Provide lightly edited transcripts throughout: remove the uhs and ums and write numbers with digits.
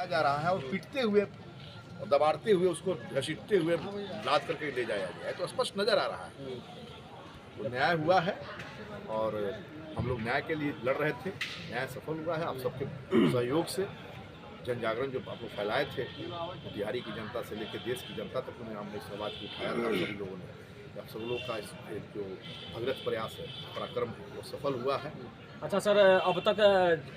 जा रहा है और पीटते हुए और दबाड़ते हुए उसको घसीटते हुए लाद करके ले जाया गया है, तो स्पष्ट नजर आ रहा है। तो न्याय हुआ है और हम लोग न्याय के लिए लड़ रहे थे, न्याय सफल हुआ है। आप सबके सहयोग से जन जागरण जो आप लोग फैलाए थे, बिहारी की जनता से लेकर देश की जनता तक में हमने इस आवाज़ को उठाया था सभी लोगों ने। आप सब लोग का इस जो भगीरथ प्रयास है, पराक्रम है, वो सफल हुआ है। अच्छा सर, अब तक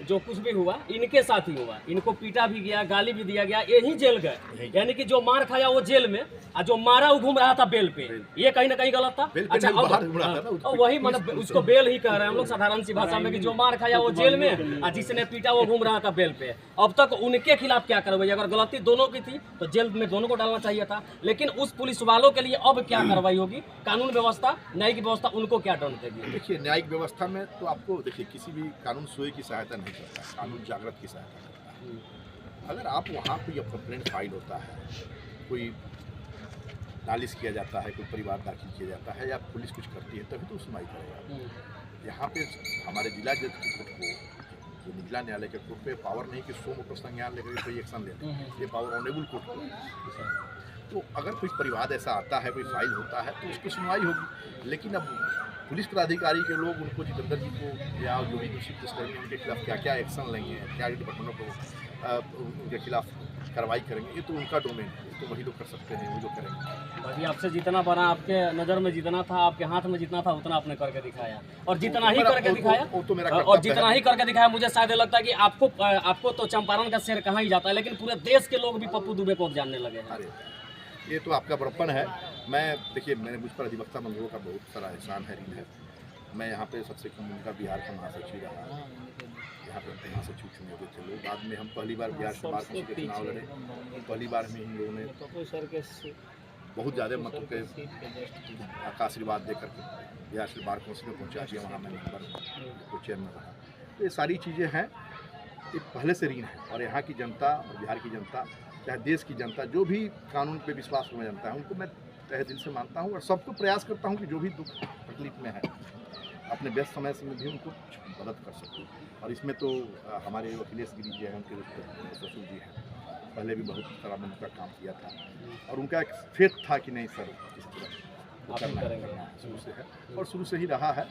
जो कुछ भी हुआ इनके साथ ही हुआ, इनको पीटा भी गया, गाली भी दिया गया, यही जेल गए, यानी कि जो मार खाया वो जेल में, और जो मारा वो घूम रहा था बेल पे। ये कहीं ना कहीं गलत था। अच्छा, अब वही मतलब उसको बेल ही कह रहे हैं हम लोग साधारण सी भाषा में, कि जो मार खाया वो जेल में और जिसने पीटा वो घूम रहा था बेल पे। अब तक उनके खिलाफ क्या कार्रवाई? अगर गलती दोनों की थी तो जेल में दोनों को डालना चाहिए था, लेकिन उस पुलिस वालों के लिए अब क्या कार्रवाई होगी? कानून व्यवस्था, न्यायिक व्यवस्था उनको क्या दंड देगी? देखिए, न्यायिक व्यवस्था में तो आपको देखिए, किसी भी कानून स्वयं की सहायता नहीं करता है, कानून जागृत की सहायता करता है। अगर आप वहाँ कोई कंप्लेंट फाइल होता है, कोई नालिश किया जाता है, कोई परिवार दाखिल किया जाता है या पुलिस कुछ करती है, तभी तो सुनवाई करेगा। यहाँ पे हमारे जिला जज की कोर्ट को, जो निचला न्यायालय के कोर्ट पे पावर नहीं कि 100 मोटर संज्ञान लेकर कोई एक्शन ले ले, ये पावर ऑनरेबल कोर्ट को। तो अगर कोई परिवाद ऐसा आता है, कोई फाइल होता है, तो उसकी सुनवाई होगी। लेकिन अब पुलिस पदाधिकारी के लोग उनको जितेंद्र जी को या जो भी दूसरी पुलिसकर्मी उनके खिलाफ क्या क्या एक्शन लेंगे, क्या डिपार्टमेंटों को उनके खिलाफ कार्रवाई करेंगे, ये तो उनका डोमेन है, तो वही लोग कर सकते हैं, वो जो करेंगे। अभी आपसे जितना बना, आपके नज़र में जितना था, आपके हाथ में जितना था, उतना आपने करके दिखाया, और जितना ही करके दिखाया, और जितना ही करके दिखाया, मुझे शायद लगता है कि आपको तो चंपारण का शेर कहाँ ही जाता है, लेकिन पूरे देश के लोग भी पप्पू दुबे को जानने लगे हैं। अरे ये तो आपका बड़प्पन है। मैं देखिए, मैंने मुझ पर अधिवक्ता मंडलों का बहुत सारा एहसान है, ऋण है। मैं यहाँ पे सबसे कम उनका बिहार का महासचिव रहा, यहाँ पे महासचिव चुने हुए थे लोग। बाद में हम पहली बार बिहार से बार काउंसिल के चुनाव लड़े, पहली बार में इन लोगों ने बहुत ज़्यादा मतों के का आशीर्वाद देकर के बिहार से बार काउंसिल में पहुँचा दिया, वहाँ मैं नंबर को चेयरमैन रहा। तो ये सारी चीज़ें हैं, ये पहले से ऋण है। और यहाँ की जनता और बिहार की जनता, चाहे देश की जनता, जो भी कानून पे विश्वास करना जानता है, उनको मैं तहे दिल से मानता हूँ और सबको प्रयास करता हूँ कि जो भी दुख तकलीफ में है, अपने व्यस्त समय से भी उनको मदद कर सकूँ। और इसमें तो हमारे अखिलेश गिरी जी हैं, उनके ससुर जी हैं, पहले भी बहुत सारा मैंने उनका काम किया था, और उनका एक फेथ था कि नहीं सर इस तरह करना शुरू से है, और शुरू से ही रहा है।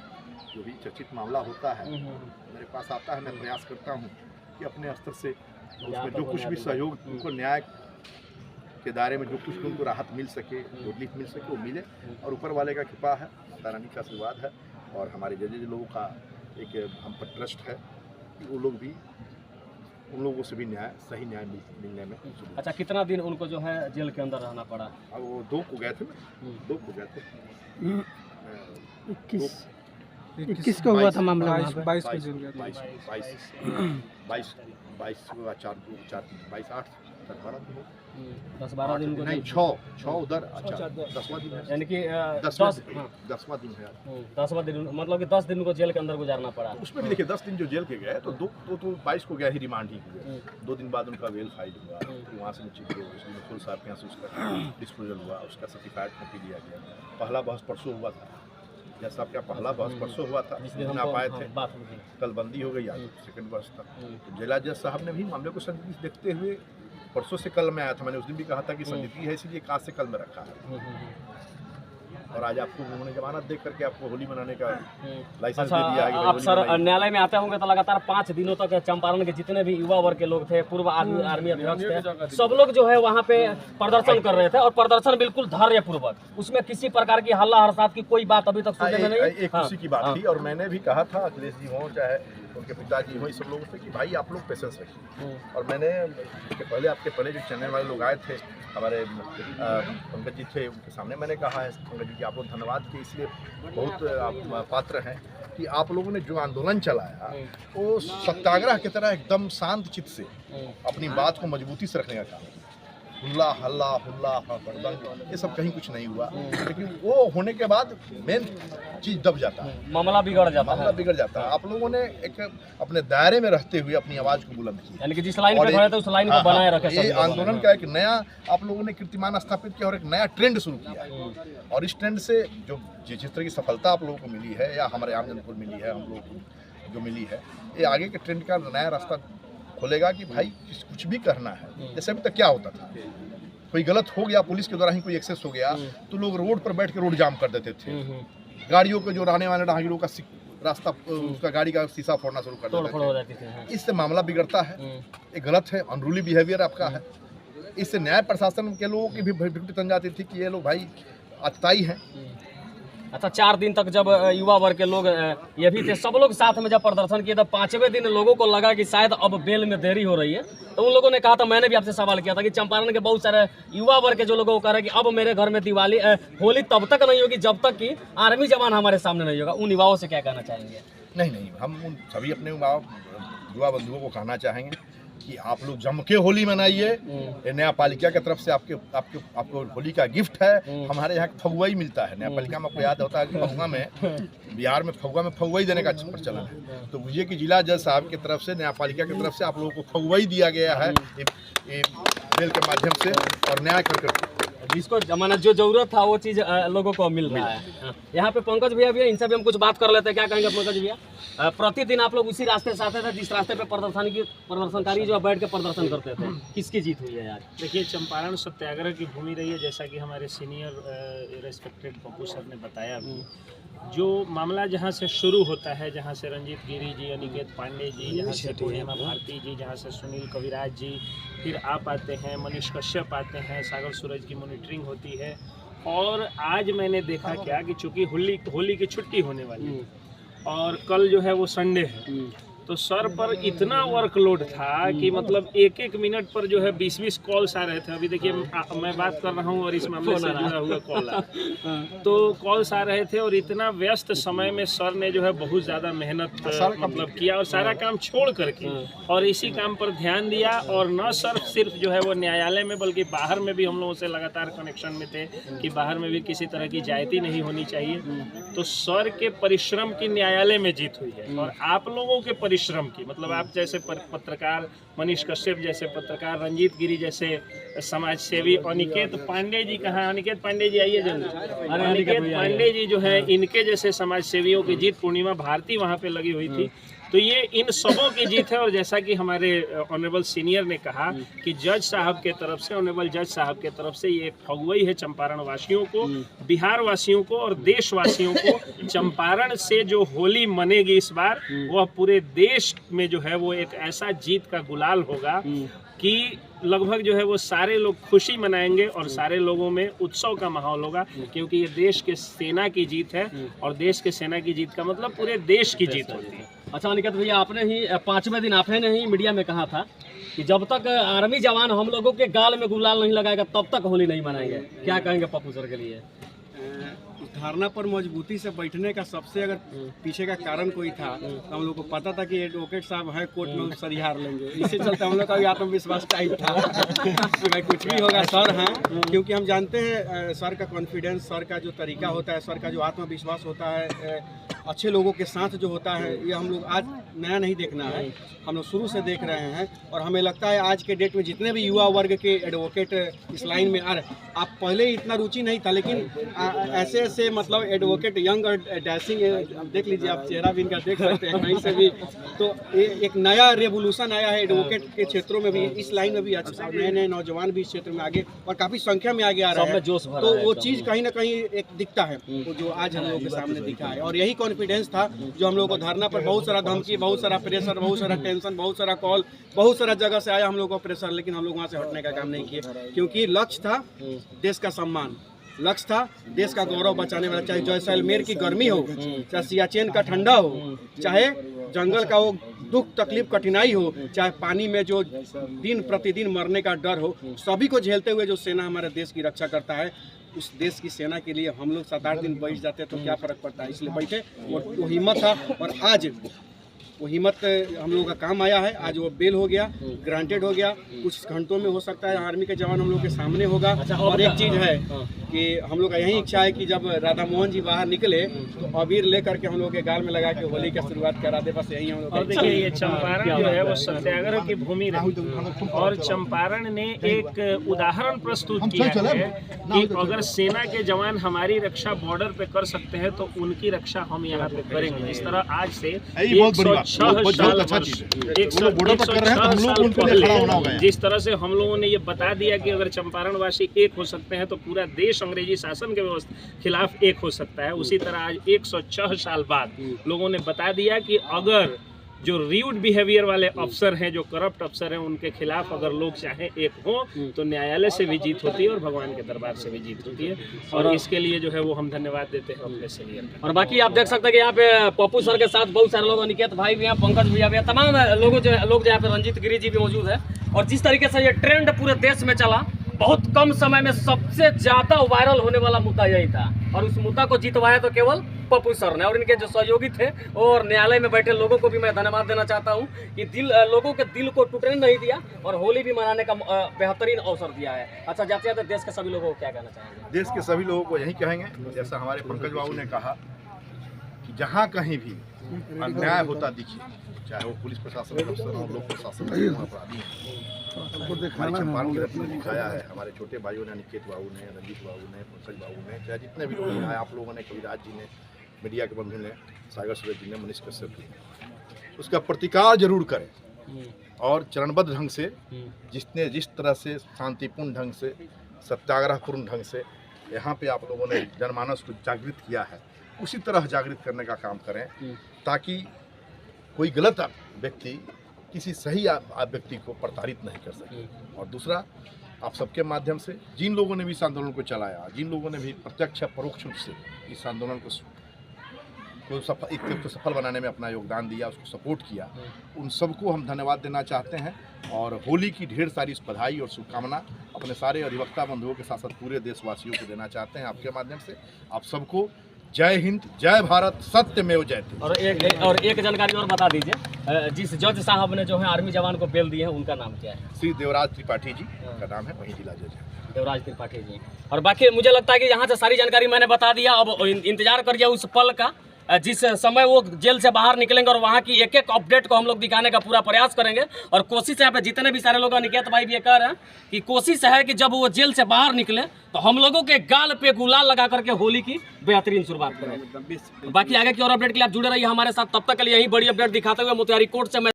जो भी चर्चित मामला होता है मेरे पास आता है, मैं प्रयास करता हूँ कि अपने स्तर से उसमें जो कुछ भी सहयोग उनको न्याय के दायरे में जो कुछ भी उनको राहत मिल सके, रिलीफ मिल सके, वो मिले। और ऊपर वाले का कृपा है, माता रानी का आशीर्वाद है, और हमारे जजेज लोगों का एक हम पर ट्रस्ट है कि वो लोग भी, उन लोगों से भी न्याय, सही न्याय मिलने में। अच्छा, कितना दिन उनको जो है जेल के अंदर रहना पड़ा? अब वो 2 को गए थे ना, 2 को गए थे। 21 को हुआ था मामला, 22 को जेल गए थे। 22 8 10-12 दिन को नहीं, 6 उधर। अच्छा, 10वां दिन है, यानी कि 10वां दिन है। 10वां दिन, मतलब कि 10 दिन को जेल के अंदर गुजारना पड़ा। उसमें भी देखिए 10 दिन जो जेल के गए, तो 22 को गया ही रिमांड ही हुए। 2 दिन बाद उनका वेल फाइल हुआ, फिर वहाँ से नीचे गए, उसमें फुल साहब के यहाँ से उसका डिस्पोजल हुआ, उसका सर्टिफाइड कॉपी दिया गया। पहला बहस परसों हुआ था, जैसा आपका पहला बहस परसों हुआ था, जिस दिन आप आए थे, कल बंदी हो गई, आज सेकंड बहस था। तो जिला जज साहब ने भी मामले को संजीदगी से देखते हुए, परसों से कल में आया था, मैंने उस दिन भी कहा था कि संजीदगी है, इसलिए आज से कल में रखा है। और आज आपको उन्होंने जमानत दे करके आपको होली मनाने का लाइसेंस दे दिया है। आप सर न्यायालय में आते होंगे तो लगातार 5 दिनों तक चंपारण के जितने भी युवा वर्ग के लोग थे, पूर्व आर्मी अभियुक्त थे, सब लोग जो है वहाँ पे प्रदर्शन कर रहे थे, और प्रदर्शन बिल्कुल धैर्यपूर्वक, उसमें किसी प्रकार की हल्ला हड़सात की कोई बात अभी तक सुनने में नहीं। एक खुशी की बात थी, और मैंने भी कहा था अखिलेश जी हों चाहे उनके पिताजी हों, सब लोगों से कि भाई आप लोग पेशेंस रखिए। और मैंने आपके पहले जो चैनल वाले लोग आए थे, हमारे पंकज जी थे, उनके सामने मैंने कहा है पंकज जी कि आप लोग धन्यवाद के इसलिए बहुत पात्र हैं कि आप लोगों ने जो आंदोलन चलाया वो सत्याग्रह की तरह एकदम शांत चित्त से अपनी बात को मजबूती से रखने का काम। हुल्ला हल्ला हुल्ला ये सब कहीं कुछ नहीं हुआ, लेकिन वो होने के बाद मेन चीज दब जाता है, मामला बिगड़ जाता है। आप लोगों ने एक अपने दायरे में रहते हुए अपनी आवाज को बुलंद किया, यानी कि जिस लाइन पे खड़े थे उस लाइन को बनाए रखे। ये आंदोलन का एक नया आप लोगों ने कीर्तिमान स्थापित किया और एक नया ट्रेंड शुरू किया। और इस ट्रेंड से जो जिस तरह की सफलता आप लोगों को मिली है, या हमारे आम जनता को मिली है, हम लोगों को जो मिली है, ये आगे के ट्रेंड का नया रास्ता खोलेगा कि भाई कुछ भी करना है। जैसे अभी तक क्या होता था, कोई गलत हो गया, पुलिस के द्वारा ही कोई एक्सेस हो गया तो लोग रोड पर बैठ के रोड जाम कर देते थे, गाड़ियों के जो रहने वाले राहगीरों का रास्ता, उसका गाड़ी का शीशा फोड़ना शुरू कर देते थे। इससे मामला बिगड़ता है, ये गलत है, अनरूली बिहेवियर आपका है। इससे न्याय प्रशासन के लोगों की भी भ्रमित तन जाती थी कि ये लोग भाई अतताई हैं। अच्छा, 4 दिन तक जब युवा वर्ग के लोग ये भी थे, सब लोग साथ में जब प्रदर्शन किए, तब 5वें दिन लोगों को लगा कि शायद अब बेल में देरी हो रही है, तो उन लोगों ने कहा था, मैंने भी आपसे सवाल किया था कि चंपारण के बहुत सारे युवा वर्ग के जो लोगों को कह रहे हैं कि अब मेरे घर में दिवाली होली तब तक नहीं होगी जब तक कि आर्मी जवान हमारे सामने नहीं होगा। उन युवाओं से क्या कहना चाहेंगे? नहीं, हम उन सभी अपने युवा बंधुओं को कहना चाहेंगे कि आप लोग जम के होली मनाइए। न्यायपालिका की तरफ से आपको होली का गिफ्ट है। हमारे यहाँ फगुआ ही मिलता है न्यायपालिका में। आपको याद होता है कि फगुआ में, बिहार में फगुआ ही देने का प्रचलन है। तो ये कि जिला जज साहब की तरफ से, न्यायपालिका की तरफ से आप लोगों को फगुआ ही दिया गया है ये बेल के माध्यम से, और न्याय करके जिसको जमानत जो जरूरत था वो चीज़ लोगों को मिल रहा है। यहाँ पे पंकज भैया भी है, इनसे भी हम कुछ बात कर लेते हैं। क्या कहेंगे पंकज भैया? प्रतिदिन आप लोग उसी रास्ते से आते थे जिस रास्ते पे प्रदर्शनकारी जो बैठ के प्रदर्शन करते थे, किसकी जीत हुई है आज? देखिए, चंपारण सत्याग्रह की भूमि रही है, जैसा कि हमारे सीनियर रेस्पेक्टेड पप्पू सर ने बताया। जो मामला जहाँ से शुरू होता है, जहाँ से रंजीत गिरी जी, अनिकेत पांडे जी, जहाँ से पूर्णिमा भारती जी, जहाँ से सुनील कविराज जी, फिर आप आते हैं, मनीष कश्यप आते हैं, सागर सूरज की मॉनिटरिंग होती है। और आज मैंने देखा क्या कि चूंकि होली की छुट्टी होने वाली है और कल जो है वो संडे है, तो सर पर इतना वर्कलोड था कि मतलब एक मिनट पर जो है 20 कॉल्स आ रहे थे। अभी देखिए, मैं बात कर रहा हूँ और इस मामले से जुड़ा हुआ कॉल तो कॉल्स आ रहे थे, और इतना व्यस्त समय में सर ने जो है बहुत ज़्यादा मेहनत मतलब किया और सारा काम छोड़ करके और इसी काम पर ध्यान दिया। और न सिर्फ जो है वो न्यायालय में, बल्कि बाहर में भी हम लोगों से लगातार कनेक्शन में थे कि बाहर में भी किसी तरह की जायती नहीं होनी चाहिए। तो सर के परिश्रम की न्यायालय में जीत हुई है, और आप लोगों के परिश्रम की, मतलब आप जैसे पत्रकार, मनीष कश्यप जैसे पत्रकार, रंजीत गिरी जैसे समाज सेवी, अनिकेत पांडे जी कहाँ? अनिकेत पांडे जी आइए जल्दी। अनिकेत पांडे जी जो है, इनके जैसे समाज सेवियों की जीत, पूर्णिमा भारती वहाँ पे लगी हुई थी। तो ये इन सबों की जीत है। और जैसा कि हमारे ऑनरेबल सीनियर ने कहा कि जज साहब के तरफ से, ऑनरेबल जज साहब के तरफ से ये फगुई है चंपारण वासियों को, बिहार वासियों को और देशवासियों को। चंपारण से जो होली मनेगी इस बार, वह पूरे देश में जो है वो एक ऐसा जीत का गुलाल होगा कि लगभग जो है वो सारे लोग खुशी मनाएंगे और सारे लोगों में उत्सव का माहौल होगा, क्योंकि ये देश के सेना की जीत है, और देश के सेना की जीत का मतलब पूरे देश की जीत होती है। अच्छा अनिकेत भैया, आपने ही 5वें दिन आपने ही मीडिया में कहा था कि जब तक आर्मी जवान हम लोगों के गाल में गुलाल नहीं लगाएगा तब तक होली नहीं मनाएंगे। क्या कहेंगे पप्पू सर के लिए? धारणा पर मजबूती से बैठने का सबसे अगर पीछे का कारण कोई था तो हम लोग को पता था कि एडवोकेट साहब हैं, कोर्ट में सरिहार लेंगे। इसी चलते हम लोग का भी आत्मविश्वास टाइट था कि भाई कुछ भी होगा सर हैं, क्योंकि हम जानते हैं सर का कॉन्फिडेंस, सर का जो तरीका होता है, सर का जो आत्मविश्वास होता है, अच्छे लोगों के साथ जो होता है, ये हम लोग आज नया नहीं देखना है, हम लोग शुरू से देख रहे हैं। और हमें लगता है आज के डेट में जितने भी युवा वर्ग के एडवोकेट इस लाइन में आ रहे, आप पहले इतना रुचि नहीं था, लेकिन ऐसे ऐसे मतलब एडवोकेट यंग और डैशिंग, देख लीजिए आप चेहरा भी इनका देख सकते हैं कहीं से भी। तो एक नया रेवोल्यूशन आया है एडवोकेट के क्षेत्रों में भी, इस लाइन में भी अच्छा नए नए नौजवान भी इस क्षेत्र में आगे और काफ़ी संख्या में आगे आ रहे हैं। तो वो चीज़ कहीं ना कहीं एक दिखता है, जो आज हम लोगों के सामने दिखा है। और यही कॉन्फिडेंस था जो हम लोग को धरना पर बहुत सारा धमकी, बहुत सारा प्रेशर, बहुत सारा टेंशन, बहुत सारा कॉल, बहुत सारा जगह से आया हम लोग को प्रेशर, लेकिन हम लोग वहाँ से हटने का काम नहीं किए, क्योंकि लक्ष्य था देश का सम्मान, लक्ष्य था देश का गौरव बचाने वाला। चाहे जैसलमेर की गर्मी हो, चाहे सियाचिन का ठंडा हो, चाहे जंगल का वो दुख तकलीफ कठिनाई हो, चाहे पानी में जो दिन प्रतिदिन मरने का डर हो, सभी को झेलते हुए जो सेना हमारे देश की रक्षा करता है, उस देश की सेना के लिए हम लोग 7-8 दिन बैठ जाते तो क्या फर्क पड़ता है। इसलिए बैठे, वो हिम्मत था, और आज वो हिम्मत हम लोगों का काम आया है। आज वो बेल हो गया, ग्रांटेड हो गया, कुछ घंटों में हो सकता है आर्मी के जवान हम लोग के सामने होगा। और एक चीज़ है कि हम लोग का यही इच्छा है कि जब राधा मोहन जी बाहर निकले तो अबीर लेकर के हम लोग के गाल में लगा के होली की शुरुआत करा दे, बस यही हम लोग और देखिए ये चंपारण जो है वो सत्याग्रह की भूमि रही और चंपारण ने एक उदाहरण प्रस्तुत किया है कि अगर सेना के जवान हमारी रक्षा बॉर्डर पे कर सकते हैं तो उनकी रक्षा हम यहाँ पे करेंगे। जिस तरह आज से 106 साल पहले जिस तरह से हम लोगों ने ये बता दिया कि अगर चंपारण वासी एक हो सकते हैं तो पूरा देश अंग्रेजी शासन के खिलाफ एक हो सकता है, उसी तरह आज 106 साल बाद लोगों ने बता दिया कि अगर जो र्यूड बिहेवियर वाले अफसर हैं, जो करप्ट अफसर हैं, उनके खिलाफ अगर लोग चाहें एक हो तो न्यायालय से भी जीत होती है और भगवान के दरबार से भी जीत होती है। और इसके लिए जो है वो हम धन्यवाद देते हैं अपने सीनियर का। और बाकी आप देख सकते हैं कि यहाँ पे पप्पू सर के साथ बहुत सारे लोग, अनिकेत भाई भी हैं, पंकज भैया भी हैं, तमाम लोग जो यहाँ पे रंजीत गिरी जी भी मौजूद है। और जिस तरीके से ये ट्रेंड पूरे देश में चला, बहुत कम समय में सबसे ज्यादा वायरल होने वाला मुद्दा यही था और उस मुद्दा को जीतवाया तो केवल पप्पू सर ने। और इनके जो सहयोगी थे और न्यायालय में बैठे लोगों को भी मैं धन्यवाद देना चाहता हूं कि लोगों के दिल को टूटने नहीं दिया और होली भी मनाने का बेहतरीन अवसर दिया है। अच्छा, जाते जाते देश के सभी लोगों को क्या कहना चाहेंगे? देश के सभी लोगों को यही कहेंगे, जैसा हमारे पंकज बाबू ने कहा कि जहाँ कहीं भी अन्याय होता दिखे, चाहे वो पुलिस प्रशासन अफसर हो, लोक प्रशासन अपराधी हमारे चंपारण की तरफ दिखाया है। हमारे छोटे भाइयों ने, अनिकेत बाबू ने, रंजीत बाबू ने, पंकज बाबू ने, चाहे जितने भी लोग हैं, आप लोगों ने, कविराज जी ने, मीडिया के बंधु ने, सागर सूरज जी ने, मनीष कश्यप जी ने, उसका प्रतिकार जरूर करें और चरणबद्ध ढंग से जिस तरह से शांतिपूर्ण ढंग से, सत्याग्रहपूर्ण ढंग से यहाँ पे आप लोगों ने जनमानस को जागृत किया है, उसी तरह जागृत करने का काम करें ताकि कोई गलत व्यक्ति किसी सही व्यक्ति को प्रताड़ित नहीं कर सके। और दूसरा, आप सबके माध्यम से जिन लोगों ने भी इस आंदोलन को चलाया, जिन लोगों ने भी प्रत्यक्ष परोक्ष रूप से इस आंदोलन को सफल बनाने में अपना योगदान दिया, उसको सपोर्ट किया, उन सबको हम धन्यवाद देना चाहते हैं और होली की ढेर सारी बधाई और शुभकामना अपने सारे अधिवक्ता बंधुओं के साथ साथ पूरे देशवासियों को देना चाहते हैं आपके माध्यम से। आप सबको जय हिंद, जय भारत, सत्यमेव जयते। और एक जानकारी और बता दीजिए, जिस जज साहब ने जो है आर्मी जवान को बेल दी है, उनका नाम क्या है? श्री देवराज त्रिपाठी जी का नाम है, वही जिला जज है देवराज त्रिपाठी जी। और बाकी मुझे लगता है कि यहाँ से सारी जानकारी मैंने बता दिया। अब इंतजार करिए उस पल का जिस समय वो जेल से बाहर निकलेंगे और वहाँ की एक एक अपडेट को हम लोग दिखाने का पूरा प्रयास करेंगे। और कोशिश यहाँ पे जितने भी सारे लोग, अनिकेत भाई भी ये कह रहे हैं कि कोशिश है कि जब वो जेल से बाहर निकले तो हम लोगों के गाल पे गुलाल लगा करके होली की बेहतरीन शुरुआत करें। बाकी आगे की और अपडेट के लिए आप जुड़े रहिए हमारे साथ। तब तक के लिए यही बड़ी अपडेट दिखाते हुए मोतिहारी कोर्ट से मैं